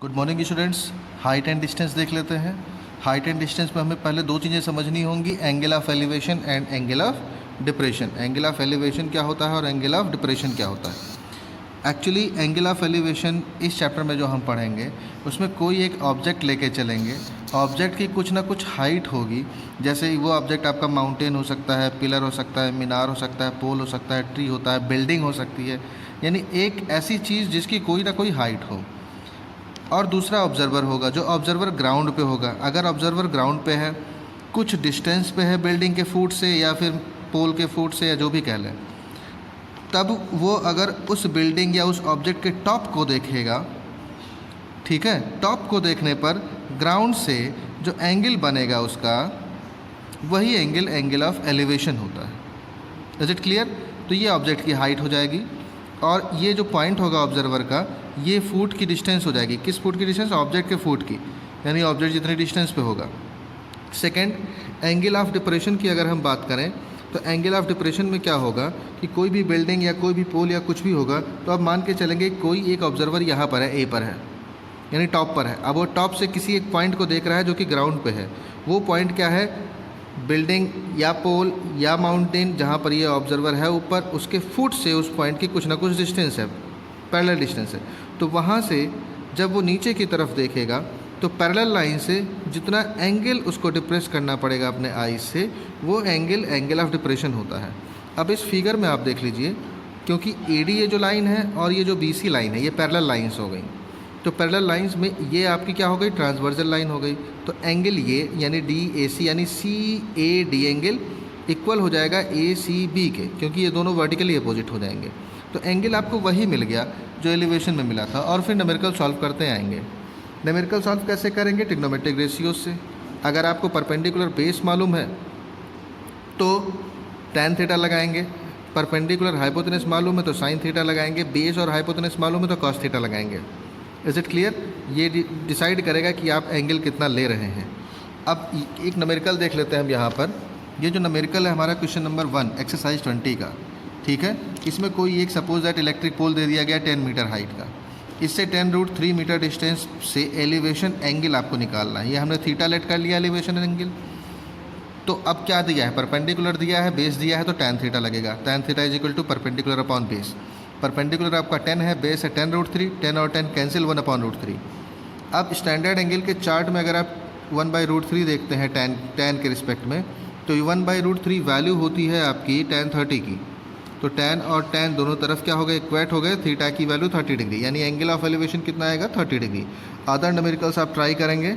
Good morning students. Height and distance देख लेते हैं। हाइट एंड डिस्टेंस में हमें पहले दो चीज़ें समझनी होंगी, angle of elevation and angle of depression. Angle of elevation क्या होता है और एंगल ऑफ डिप्रेशन क्या होता है। एक्चुअली एंगल ऑफ एलिवेशन इस चैप्टर में जो हम पढ़ेंगे उसमें कोई एक ऑब्जेक्ट लेके चलेंगे। ऑब्जेक्ट की कुछ ना कुछ हाइट होगी, जैसे वो ऑब्जेक्ट आपका माउंटेन हो सकता है, पिलर हो सकता है, मीनार हो सकता है, पोल हो सकता है, ट्री होता है, बिल्डिंग हो सकती है, यानी एक ऐसी चीज़ जिसकी कोई ना कोई हाइट हो। और दूसरा ऑब्जर्वर होगा, जो ऑब्जर्वर ग्राउंड पे होगा। अगर ऑब्जर्वर ग्राउंड पे है, कुछ डिस्टेंस पे है बिल्डिंग के फुट से या फिर पोल के फुट से या जो भी कह लें, तब वो अगर उस बिल्डिंग या उस ऑब्जेक्ट के टॉप को देखेगा, ठीक है, टॉप को देखने पर ग्राउंड से जो एंगल बनेगा उसका, वही एंगल एंगल ऑफ एलिवेशन होता है। Is it clear? तो ये ऑब्जेक्ट की हाइट हो जाएगी और ये जो पॉइंट होगा ऑब्जर्वर का, ये फुट की डिस्टेंस हो जाएगी। किस फुट की डिस्टेंस? ऑब्जेक्ट के फुट की, यानी ऑब्जेक्ट जितनी डिस्टेंस पे होगा। सेकंड, एंगल ऑफ डिप्रेशन की अगर हम बात करें तो एंगल ऑफ डिप्रेशन में क्या होगा कि कोई भी बिल्डिंग या कोई भी पोल या कुछ भी होगा, तो आप मान के चलेंगे कोई एक ऑब्जर्वर यहाँ पर है, ए पर है, यानी टॉप पर है। अब वो टॉप से किसी एक पॉइंट को देख रहा है जो कि ग्राउंड पे है। वो पॉइंट क्या है? बिल्डिंग या पोल या माउंटेन, जहाँ पर ये ऑब्जर्वर है ऊपर, उसके फुट से उस पॉइंट की कुछ ना कुछ डिस्टेंस है, पैरेलल डिस्टेंस है। तो वहाँ से जब वो नीचे की तरफ देखेगा तो पैरेलल लाइन से जितना एंगल उसको डिप्रेस करना पड़ेगा अपने आईज से, वो एंगल एंगल ऑफ डिप्रेशन होता है। अब इस फिगर में आप देख लीजिए, क्योंकि एडी ये जो लाइन है और ये जो बीसी लाइन है, ये पैरेलल लाइंस हो गई। तो पैरेलल लाइंस में ये आपकी क्या हो गई? ट्रांसवर्सल लाइन हो गई। तो एंगल ये यानी डी ए सी यानी सी ए डी एंगल इक्वल हो जाएगा ए सी बी के, क्योंकि ये दोनों वर्टिकली अपोजिट हो जाएंगे। तो एंगल आपको वही मिल गया जो एलिवेशन में मिला था। और फिर न्यूमेरिकल सॉल्व करते आएंगे। न्यूमेरिकल सॉल्व कैसे करेंगे? ट्रिग्नोमेट्रिक रेशियोज से। अगर आपको परपेंडिकुलर बेस मालूम है तो tan थीटा लगाएंगे, परपेंडिकुलर हाइपोटेनस मालूम है तो sin थीटा लगाएंगे, बेस और हाइपोटेनस मालूम है तो cos थीटा लगाएंगे। Is it clear? ये डिसाइड करेगा कि आप एंगल कितना ले रहे हैं। अब एक न्यूमेरिकल देख लेते हैं हम यहाँ पर। ये जो न्यूमेरिकल है हमारा क्वेश्चन नंबर 1 एक्सरसाइज 20 का, ठीक है। इसमें कोई एक सपोज दैट इलेक्ट्रिक पोल दे दिया गया 10 मीटर हाइट का। इससे 10√3 मीटर डिस्टेंस से एलिवेशन एंगल आपको निकालना है। ये हमने थीटा लेट कर लिया एलिवेशन एंगल। तो अब क्या दिया है? परपेंडिकुलर दिया है, बेस दिया है, तो tan थीटा लगेगा। tan theta is equal to perpendicular upon base. Perpendicular आपका 10 है, बेस है 10√3, 10 और 10 कैंसिल, 1/√3। अब स्टैंडर्ड एंगल के चार्ट में अगर आप 1/√3 देखते हैं tan के रिस्पेक्ट में, तो 1/√3 वैल्यू होती है आपकी tan 30 की। तो tan और tan दोनों तरफ क्या हो गए? इक्वेट हो गए। थीटा की वैल्यू 30 डिग्री, यानी एंगल ऑफ एलिवेशन कितना आएगा? 30 डिग्री। अदर न्यूमेरिकल्स आप ट्राई करेंगे